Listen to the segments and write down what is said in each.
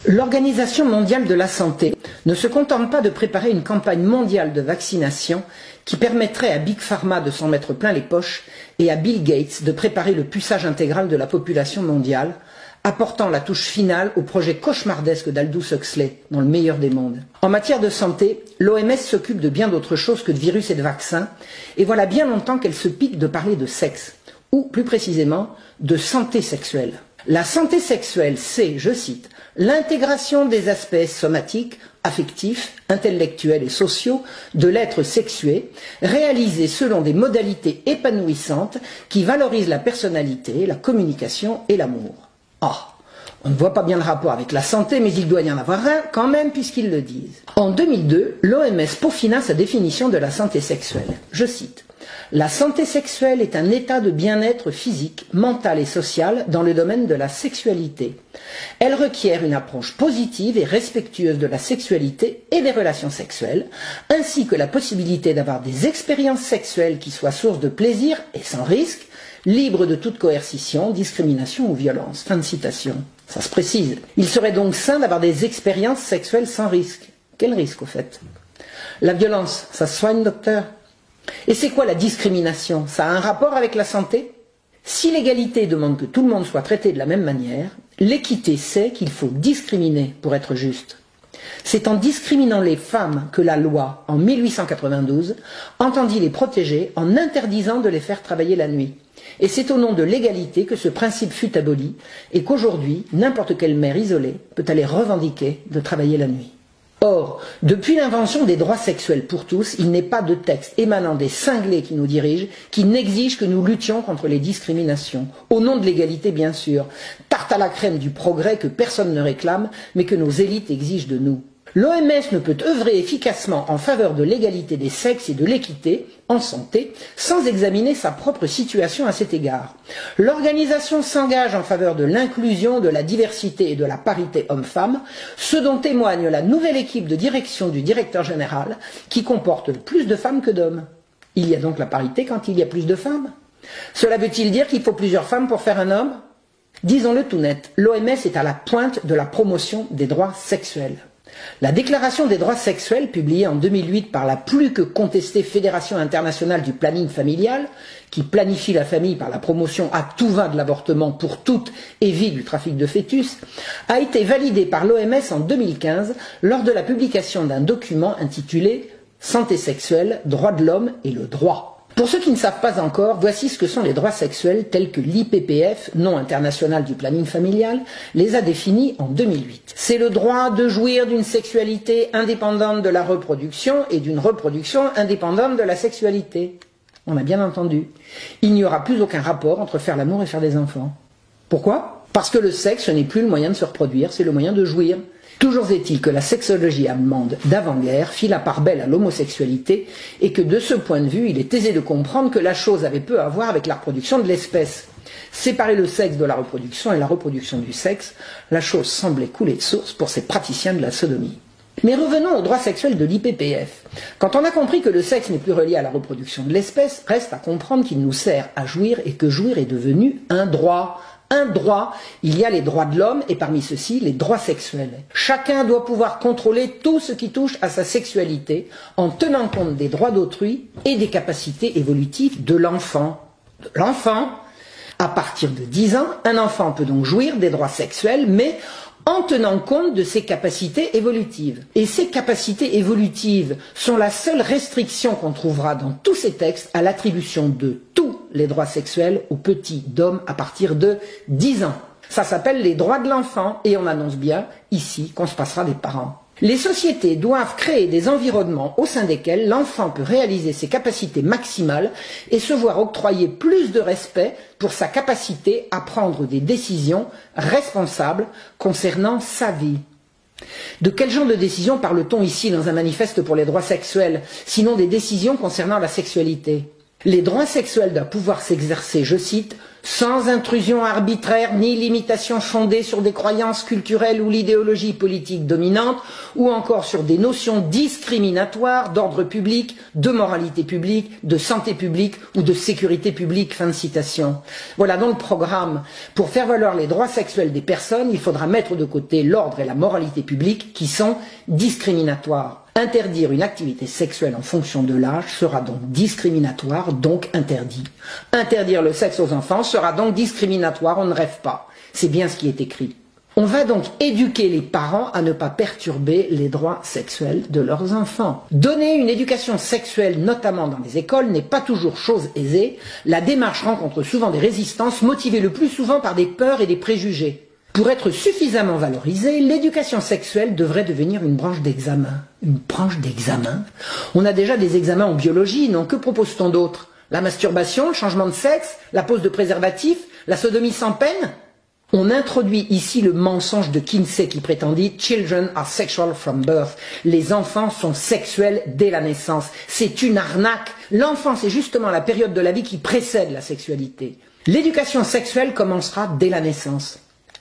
L'Organisation mondiale de la santé ne se contente pas de préparer une campagne mondiale de vaccination qui permettrait à Big Pharma de s'en mettre plein les poches et à Bill Gates de préparer le puçage intégral de la population mondiale, apportant la touche finale au projet cauchemardesque d'Aldous Huxley dans Le meilleur des mondes. En matière de santé, l'OMS s'occupe de bien d'autres choses que de virus et de vaccins, et voilà bien longtemps qu'elle se pique de parler de sexe, ou plus précisément de santé sexuelle. La santé sexuelle, c'est, je cite, l'intégration des aspects somatiques, affectifs, intellectuels et sociaux de l'être sexué, réalisés selon des modalités épanouissantes qui valorisent la personnalité, la communication et l'amour. Ah, on ne voit pas bien le rapport avec la santé, mais il doit y en avoir un quand même puisqu'ils le disent. En 2002, l'OMS peaufina sa définition de la santé sexuelle. Je cite. La santé sexuelle est un état de bien-être physique, mental et social dans le domaine de la sexualité. Elle requiert une approche positive et respectueuse de la sexualité et des relations sexuelles, ainsi que la possibilité d'avoir des expériences sexuelles qui soient source de plaisir et sans risque, libres de toute coercition, discrimination ou violence. Fin de citation. Ça se précise. Il serait donc sain d'avoir des expériences sexuelles sans risque. Quel risque au fait? La violence, ça se soigne, docteur? Et c'est quoi la discrimination? Ça a un rapport avec la santé? Si l'égalité demande que tout le monde soit traité de la même manière, l'équité sait qu'il faut discriminer pour être juste. C'est en discriminant les femmes que la loi, en 1892, entendit les protéger en interdisant de les faire travailler la nuit. Et c'est au nom de l'égalité que ce principe fut aboli et qu'aujourd'hui, n'importe quelle mère isolée peut aller revendiquer de travailler la nuit. Or, depuis l'invention des droits sexuels pour tous, il n'est pas de texte émanant des cinglés qui nous dirigent qui n'exige que nous luttions contre les discriminations. Au nom de l'égalité, bien sûr. Tarte à la crème du progrès que personne ne réclame, mais que nos élites exigent de nous. L'OMS ne peut œuvrer efficacement en faveur de l'égalité des sexes et de l'équité en santé sans examiner sa propre situation à cet égard. L'organisation s'engage en faveur de l'inclusion, de la diversité et de la parité homme-femme, ce dont témoigne la nouvelle équipe de direction du directeur général qui comporte plus de femmes que d'hommes. Il y a donc la parité quand il y a plus de femmes. Cela veut-il dire qu'il faut plusieurs femmes pour faire un homme? Disons-le tout net, l'OMS est à la pointe de la promotion des droits sexuels. La Déclaration des droits sexuels, publiée en 2008 par la plus que contestée Fédération internationale du planning familial, qui planifie la famille par la promotion à tout va de l'avortement pour toutes et vit du trafic de fœtus, a été validée par l'OMS en 2015 lors de la publication d'un document intitulé « Santé sexuelle, droits de l'homme et le droit ». Pour ceux qui ne savent pas encore, voici ce que sont les droits sexuels tels que l'IPPF, nom international du planning familial, les a définis en 2008. C'est le droit de jouir d'une sexualité indépendante de la reproduction et d'une reproduction indépendante de la sexualité. On a bien entendu. Il n'y aura plus aucun rapport entre faire l'amour et faire des enfants. Pourquoi? Parce que le sexe n'est plus le moyen de se reproduire, c'est le moyen de jouir. Toujours est-il que la sexologie allemande d'avant-guerre fit la part belle à l'homosexualité et que de ce point de vue, il est aisé de comprendre que la chose avait peu à voir avec la reproduction de l'espèce. Séparer le sexe de la reproduction et la reproduction du sexe, la chose semblait couler de source pour ces praticiens de la sodomie. Mais revenons aux droits sexuels de l'IPPF. Quand on a compris que le sexe n'est plus relié à la reproduction de l'espèce, reste à comprendre qu'il nous sert à jouir et que jouir est devenu un droit. Un droit, il y a les droits de l'homme et parmi ceux-ci les droits sexuels. Chacun doit pouvoir contrôler tout ce qui touche à sa sexualité en tenant compte des droits d'autrui et des capacités évolutives de l'enfant. À partir de 10 ans, un enfant peut donc jouir des droits sexuels, mais en tenant compte de ses capacités évolutives. Et ces capacités évolutives sont la seule restriction qu'on trouvera dans tous ces textes à l'attribution de tous les droits sexuels aux petits d'hommes à partir de 10 ans. Ça s'appelle les droits de l'enfant et on annonce bien ici qu'on se passera des parents. Les sociétés doivent créer des environnements au sein desquels l'enfant peut réaliser ses capacités maximales et se voir octroyer plus de respect pour sa capacité à prendre des décisions responsables concernant sa vie. De quel genre de décisions parle-t-on ici dans un manifeste pour les droits sexuels, sinon des décisions concernant la sexualité? Les droits sexuels doivent pouvoir s'exercer, je cite, sans intrusion arbitraire ni limitation fondée sur des croyances culturelles ou l'idéologie politique dominante, ou encore sur des notions discriminatoires d'ordre public, de moralité publique, de santé publique ou de sécurité publique. Fin de citation. Voilà donc le programme. Pour faire valoir les droits sexuels des personnes, il faudra mettre de côté l'ordre et la moralité publique qui sont discriminatoires. Interdire une activité sexuelle en fonction de l'âge sera donc discriminatoire, donc interdit. Interdire le sexe aux enfants sera donc discriminatoire, on ne rêve pas. C'est bien ce qui est écrit. On va donc éduquer les parents à ne pas perturber les droits sexuels de leurs enfants. Donner une éducation sexuelle, notamment dans les écoles, n'est pas toujours chose aisée. La démarche rencontre souvent des résistances, motivées le plus souvent par des peurs et des préjugés. Pour être suffisamment valorisée, l'éducation sexuelle devrait devenir une branche d'examen. Une branche d'examen? On a déjà des examens en biologie, non? Que propose-t-on d'autre? La masturbation, le changement de sexe, la pose de préservatif, la sodomie sans peine? On introduit ici le mensonge de Kinsey qui prétendit « Children are sexual from birth ». Les enfants sont sexuels dès la naissance. C'est une arnaque. L'enfance est justement la période de la vie qui précède la sexualité. L'éducation sexuelle commencera dès la naissance.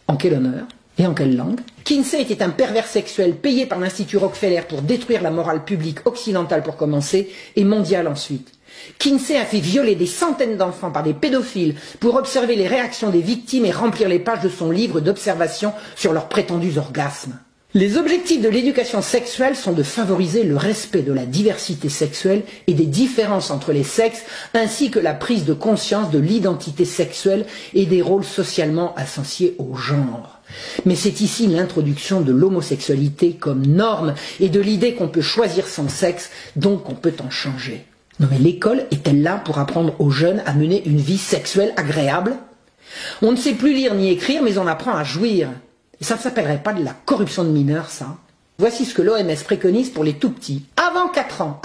En quel honneur et en quelle langue? Kinsey était un pervers sexuel payé par l'Institut Rockefeller pour détruire la morale publique occidentale pour commencer et mondiale ensuite. Kinsey a fait violer des centaines d'enfants par des pédophiles pour observer les réactions des victimes et remplir les pages de son livre d'observations sur leurs prétendus orgasmes. Les objectifs de l'éducation sexuelle sont de favoriser le respect de la diversité sexuelle et des différences entre les sexes, ainsi que la prise de conscience de l'identité sexuelle et des rôles socialement associés au genre. Mais c'est ici l'introduction de l'homosexualité comme norme et de l'idée qu'on peut choisir son sexe, donc on peut en changer. Non mais l'école est-elle là pour apprendre aux jeunes à mener une vie sexuelle agréable? On ne sait plus lire ni écrire, mais on apprend à jouir. Et ça ne s'appellerait pas de la corruption de mineurs, ça? Voici ce que l'OMS préconise pour les tout-petits. Avant 4 ans,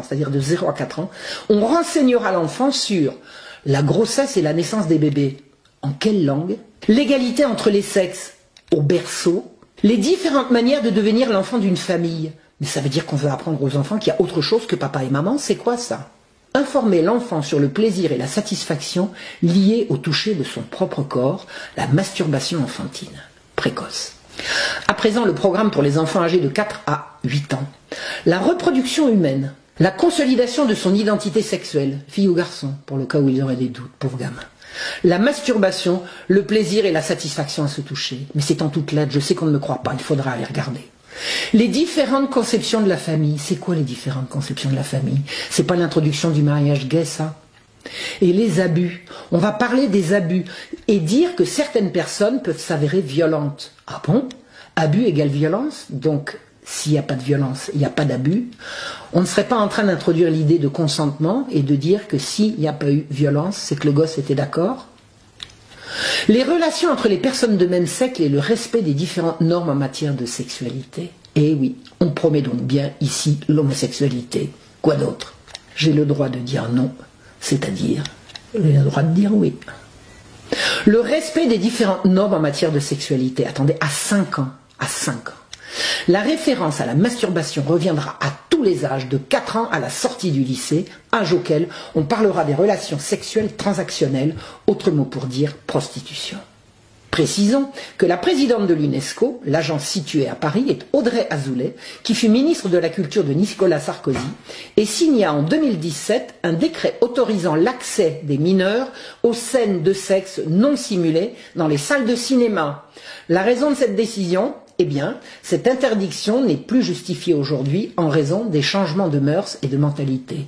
c'est-à-dire de 0 à 4 ans, on renseignera l'enfant sur la grossesse et la naissance des bébés. En quelle langue? L'égalité entre les sexes au berceau. Les différentes manières de devenir l'enfant d'une famille. Mais ça veut dire qu'on veut apprendre aux enfants qu'il y a autre chose que papa et maman, c'est quoi ça? Informer l'enfant sur le plaisir et la satisfaction liés au toucher de son propre corps, la masturbation enfantine précoce. À présent, le programme pour les enfants âgés de 4 à 8 ans. La reproduction humaine, la consolidation de son identité sexuelle, fille ou garçon, pour le cas où ils auraient des doutes, pauvre gamin. La masturbation, le plaisir et la satisfaction à se toucher. Mais c'est en toutes lettres, je sais qu'on ne me croit pas, il faudra aller regarder. Les différentes conceptions de la famille. C'est quoi les différentes conceptions de la famille? C'est pas l'introduction du mariage gay, ça? Et les abus. On va parler des abus et dire que certaines personnes peuvent s'avérer violentes. Ah bon? Abus égale violence? Donc, s'il n'y a pas de violence, il n'y a pas d'abus. On ne serait pas en train d'introduire l'idée de consentement et de dire que s'il n'y a pas eu violence, c'est que le gosse était d'accord? Les relations entre les personnes de même sexe et le respect des différentes normes en matière de sexualité. Eh oui, on promet donc bien ici l'homosexualité. Quoi d'autre? J'ai le droit de dire non, c'est-à-dire j'ai le droit de dire oui. Le respect des différentes normes en matière de sexualité. Attendez, à 5 ans. À 5 ans. La référence à la masturbation reviendra à tous les âges, de 4 ans à la sortie du lycée, âge auquel on parlera des relations sexuelles transactionnelles, autre mot pour dire prostitution. Précisons que la présidente de l'UNESCO, l'agence située à Paris, est Audrey Azoulay, qui fut ministre de la Culture de Nicolas Sarkozy et signa en 2017 un décret autorisant l'accès des mineurs aux scènes de sexe non simulées dans les salles de cinéma. La raison de cette décision? Eh bien, cette interdiction n'est plus justifiée aujourd'hui en raison des changements de mœurs et de mentalité.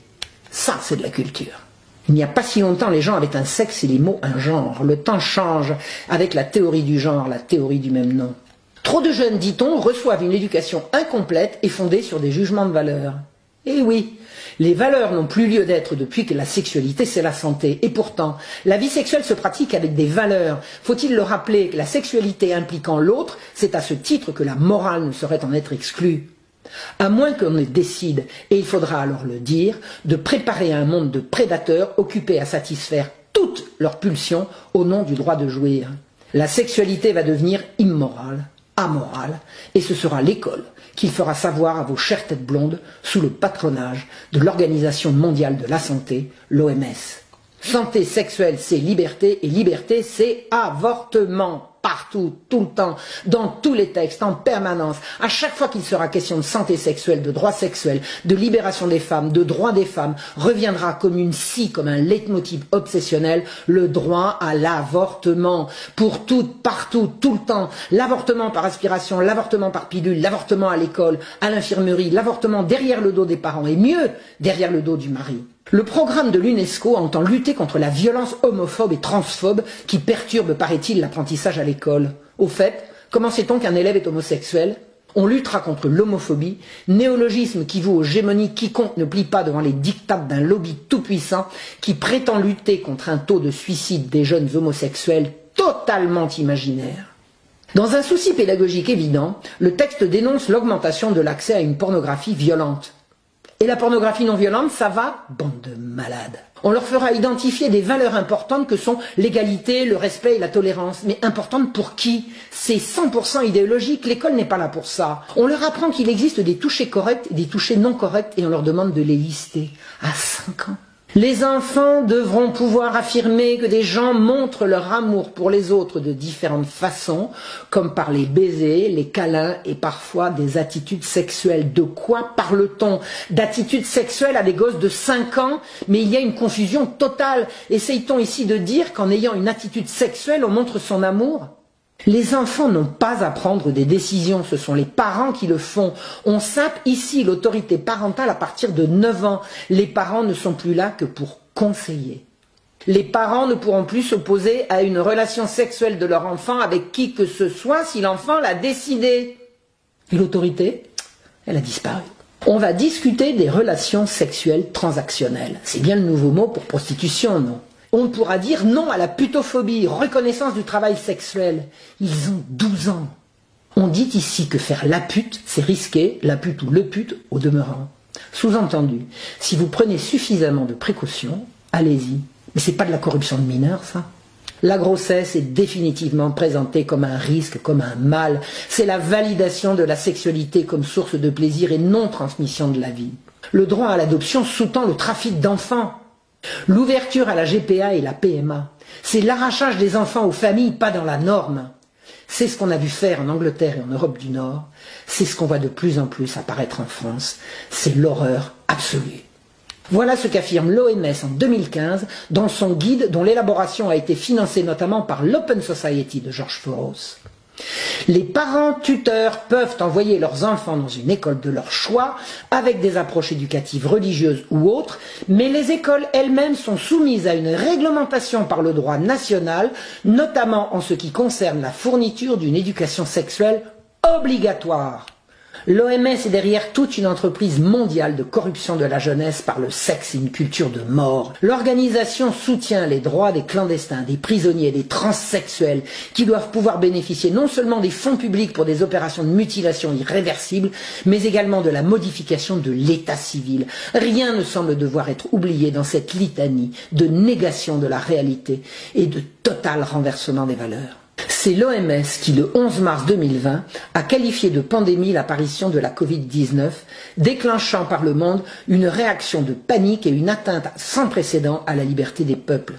Ça, c'est de la culture. Il n'y a pas si longtemps, les gens avaient un sexe et les mots un genre. Le temps change avec la théorie du genre, la théorie du même nom. Trop de jeunes, dit-on, reçoivent une éducation incomplète et fondée sur des jugements de valeur. Eh oui, les valeurs n'ont plus lieu d'être depuis que la sexualité c'est la santé. Et pourtant, la vie sexuelle se pratique avec des valeurs. Faut-il le rappeler que la sexualité impliquant l'autre, c'est à ce titre que la morale ne saurait en être exclue. À moins qu'on ne décide, et il faudra alors le dire, de préparer un monde de prédateurs occupés à satisfaire toutes leurs pulsions au nom du droit de jouir. La sexualité va devenir immorale, amorale, et ce sera l'école qu'il fera savoir à vos chères têtes blondes sous le patronage de l'Organisation mondiale de la santé, l'OMS. Santé sexuelle, c'est liberté, et liberté, c'est avortement. Partout, tout le temps, dans tous les textes, en permanence. À chaque fois qu'il sera question de santé sexuelle, de droits sexuels, de libération des femmes, de droits des femmes, reviendra comme une scie, comme un leitmotiv obsessionnel, le droit à l'avortement. Pour toutes, partout, tout le temps. L'avortement par aspiration, l'avortement par pilule, l'avortement à l'école, à l'infirmerie, l'avortement derrière le dos des parents, et mieux, derrière le dos du mari. Le programme de l'UNESCO entend lutter contre la violence homophobe et transphobe qui perturbe, paraît-il, l'apprentissage à l'école. Au fait, comment sait-on qu'un élève est homosexuel? On luttera contre l'homophobie, néologisme qui vaut aux gémonies quiconque ne plie pas devant les diktats d'un lobby tout-puissant qui prétend lutter contre un taux de suicide des jeunes homosexuels totalement imaginaire. Dans un souci pédagogique évident, le texte dénonce l'augmentation de l'accès à une pornographie violente. Et la pornographie non violente, ça va? Bande de malades. On leur fera identifier des valeurs importantes que sont l'égalité, le respect et la tolérance. Mais importantes pour qui? C'est 100% idéologique, l'école n'est pas là pour ça. On leur apprend qu'il existe des touchés corrects et des touchés non corrects et on leur demande de les lister. À 5 ans. Les enfants devront pouvoir affirmer que des gens montrent leur amour pour les autres de différentes façons, comme par les baisers, les câlins et parfois des attitudes sexuelles. De quoi parle-t-on? D'attitudes sexuelles à des gosses de 5 ans? Mais il y a une confusion totale. Essaye-t-on ici de dire qu'en ayant une attitude sexuelle, on montre son amour? Les enfants n'ont pas à prendre des décisions, ce sont les parents qui le font. On sape ici l'autorité parentale à partir de 9 ans. Les parents ne sont plus là que pour conseiller. Les parents ne pourront plus s'opposer à une relation sexuelle de leur enfant avec qui que ce soit si l'enfant l'a décidé. Et l'autorité, elle a disparu. On va discuter des relations sexuelles transactionnelles. C'est bien le nouveau mot pour prostitution, non? On pourra dire non à la putophobie, reconnaissance du travail sexuel. Ils ont 12 ans. On dit ici que faire la pute, c'est risqué, la pute ou le pute au demeurant. Sous-entendu, si vous prenez suffisamment de précautions, allez-y. Mais c'est pas de la corruption de mineurs, ça. La grossesse est définitivement présentée comme un risque, comme un mal. C'est la validation de la sexualité comme source de plaisir et non transmission de la vie. Le droit à l'adoption sous-tend le trafic d'enfants. L'ouverture à la GPA et la PMA, c'est l'arrachage des enfants aux familles, pas dans la norme. C'est ce qu'on a vu faire en Angleterre et en Europe du Nord. C'est ce qu'on voit de plus en plus apparaître en France. C'est l'horreur absolue. Voilà ce qu'affirme l'OMS en 2015 dans son guide dont l'élaboration a été financée notamment par l'Open Society de George Soros. Les parents tuteurs peuvent envoyer leurs enfants dans une école de leur choix avec des approches éducatives religieuses ou autres, mais les écoles elles-mêmes sont soumises à une réglementation par le droit national, notamment en ce qui concerne la fourniture d'une éducation sexuelle obligatoire. L'OMS est derrière toute une entreprise mondiale de corruption de la jeunesse par le sexe et une culture de mort. L'organisation soutient les droits des clandestins, des prisonniers, des transsexuels qui doivent pouvoir bénéficier non seulement des fonds publics pour des opérations de mutilation irréversibles, mais également de la modification de l'état civil. Rien ne semble devoir être oublié dans cette litanie de négation de la réalité et de total renversement des valeurs. C'est l'OMS qui, le 11 mars 2020, a qualifié de pandémie l'apparition de la Covid-19, déclenchant par le monde une réaction de panique et une atteinte sans précédent à la liberté des peuples.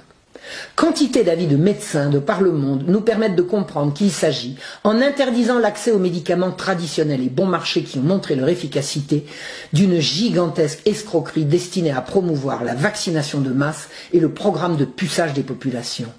Quantité d'avis de médecins de par le monde nous permettent de comprendre qu'il s'agit, en interdisant l'accès aux médicaments traditionnels et bon marché qui ont montré leur efficacité, d'une gigantesque escroquerie destinée à promouvoir la vaccination de masse et le programme de puçage des populations.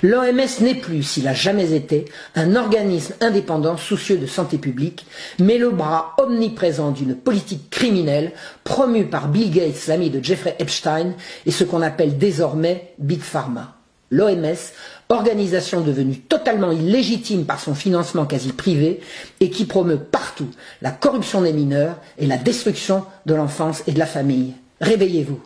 L'OMS n'est plus, s'il a jamais été, un organisme indépendant soucieux de santé publique, mais le bras omniprésent d'une politique criminelle promue par Bill Gates, l'ami de Jeffrey Epstein, et ce qu'on appelle désormais Big Pharma. L'OMS, organisation devenue totalement illégitime par son financement quasi privé et qui promeut partout la corruption des mineurs et la destruction de l'enfance et de la famille. Réveillez-vous.